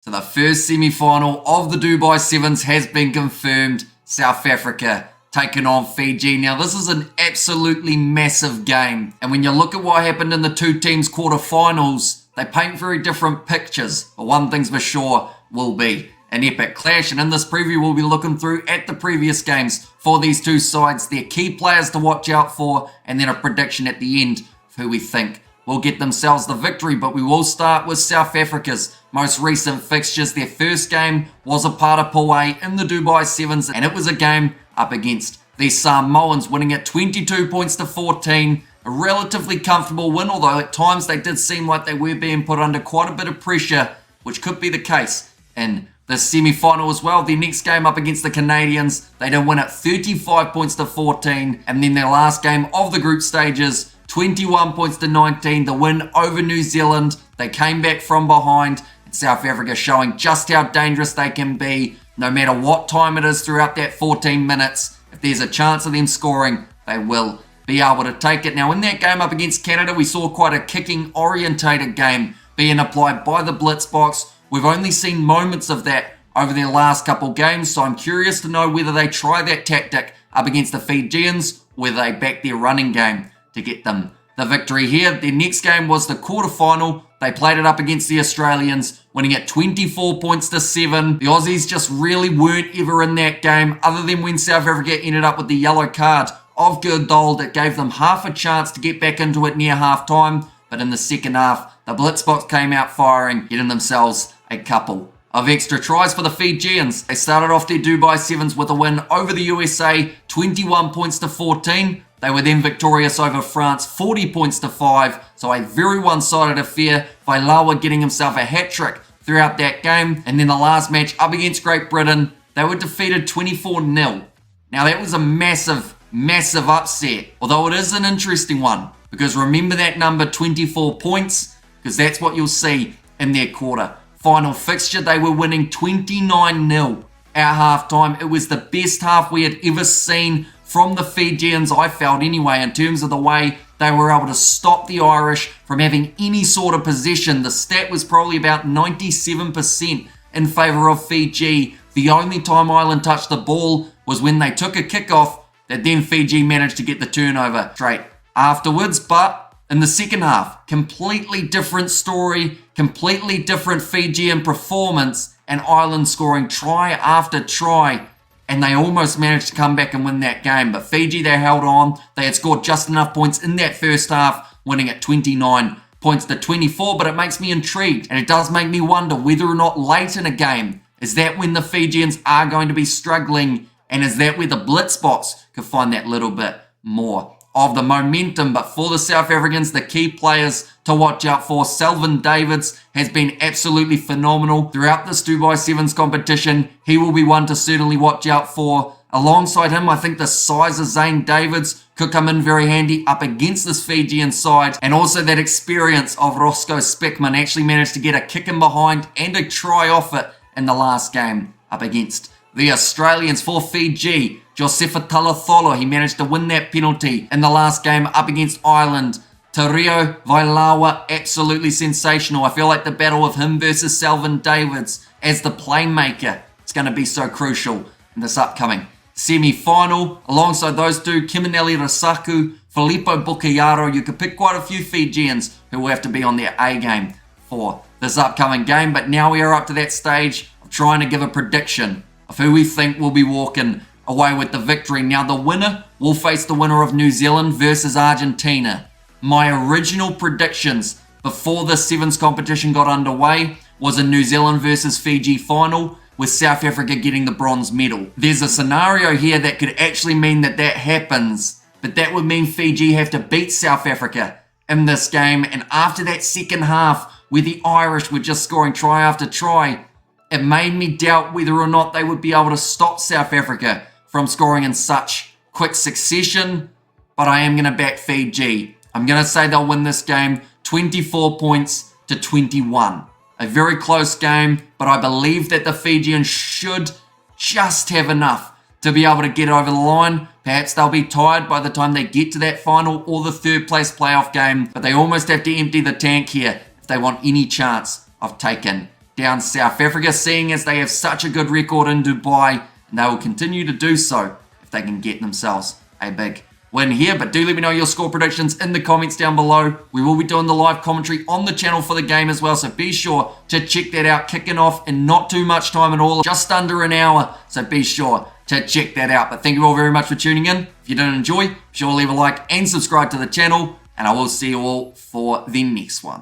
So the first semi-final of the Dubai Sevens has been confirmed. South Africa taking on Fiji. Now this is an absolutely massive game. And when you look at what happened in the two teams quarterfinals, they paint very different pictures. But one thing's for sure will be an epic clash. And in this preview, we'll be looking through at the previous games for these two sides, their key players to watch out for, and then a prediction at the end of who we think will get themselves the victory. But we will start with South Africa's most recent fixtures. Their first game was a part of Pool A in the Dubai Sevens, and it was a game up against the Samoans, winning at 22 points to 14. A relatively comfortable win, although at times they did seem like they were being put under quite a bit of pressure, which could be the case in the semi-final as well. Their next game up against the Canadians, they did win at 35 points to 14. And then their last game of the group stages, 21 points to 19, the win over New Zealand. They came back from behind. South Africa showing just how dangerous they can be, no matter what time it is throughout that 14 minutes. If there's a chance of them scoring, they will be able to take it. Now in that game up against Canada, we saw quite a kicking orientated game being applied by the blitz box. We've only seen moments of that over their last couple games, so I'm curious to know whether they try that tactic up against the Fijians, whether they back their running game to get them the victory here. Their next game was the quarterfinal. They played it up against the Australians, winning at 24 points to 7. The Aussies just really weren't ever in that game, other than when South Africa ended up with the yellow card of Gerdald that gave them half a chance to get back into it near half-time. But in the second half, the Blitzbox came out firing, getting themselves a couple of extra tries for the Fijians. They started off their Dubai Sevens with a win over the USA, 21 points to 14. They were then victorious over France, 40 points to 5. So a very one-sided affair. Vailawa getting himself a hat-trick throughout that game. And then the last match up against Great Britain, they were defeated 24-0. Now that was a massive, massive upset. Although it is an interesting one. Because remember that number, 24 points. Because that's what you'll see in their quarter final fixture. They were winning 29-0 at halftime. It was the best half we had ever seen from the Fijians, I felt anyway, in terms of the way they were able to stop the Irish from having any sort of possession. The stat was probably about 97% in favour of Fiji. The only time Ireland touched the ball was when they took a kickoff that then Fiji managed to get the turnover straight afterwards. But in the second half, completely different story, completely different Fijian performance, and Ireland scoring try after try. And they almost managed to come back and win that game. But Fiji, they held on. They had scored just enough points in that first half, winning at 29 points to 24. But it makes me intrigued. And it does make me wonder whether or not late in a game, is that when the Fijians are going to be struggling? And is that where the Blitzbox could find that little bit more of the momentum? But for the South Africans, the key players to watch out for, Selvin Davids has been absolutely phenomenal throughout this Dubai Sevens competition. He will be one to certainly watch out for. Alongside him, I think the size of Zane Davids could come in very handy up against this Fijian side. And also that experience of Roscoe Speckman actually managed to get a kick in behind and a try off it in the last game up against the Australians. For Fiji, Josefa Talatholo, he managed to win that penalty in the last game up against Ireland. Tario Vailawa, absolutely sensational. I feel like the battle of him versus Selvin Davids as the playmaker is going to be so crucial in this upcoming semi-final. Alongside those two, Kiminelli Rasaku, Filippo Bucayaro, you could pick quite a few Fijians who will have to be on their A game for this upcoming game. But now we are up to that stage of trying to give a prediction of who we think will be walking away with the victory. Now the winner will face the winner of New Zealand versus Argentina. My original predictions before the Sevens competition got underway was a New Zealand versus Fiji final, with South Africa getting the bronze medal. There's a scenario here that could actually mean that happens, but that would mean Fiji have to beat South Africa in this game. And after that second half, where the Irish were just scoring try after try, it made me doubt whether or not they would be able to stop South Africa from scoring in such quick succession. But I am going to back Fiji. I'm going to say they'll win this game 24 points to 21. A very close game, but I believe that the Fijians should just have enough to be able to get over the line. Perhaps they'll be tired by the time they get to that final or the third place playoff game, but they almost have to empty the tank here if they want any chance of taking down South Africa, seeing as they have such a good record in Dubai, and they will continue to do so if they can get themselves a big win here. But do let me know your score predictions in the comments down below. We will be doing the live commentary on the channel for the game as well, so be sure to check that out. Kicking off in not too much time at all, just under an hour, so be sure to check that out. But thank you all very much for tuning in. If you did enjoy, be sure to leave a like and subscribe to the channel, and I will see you all for the next one.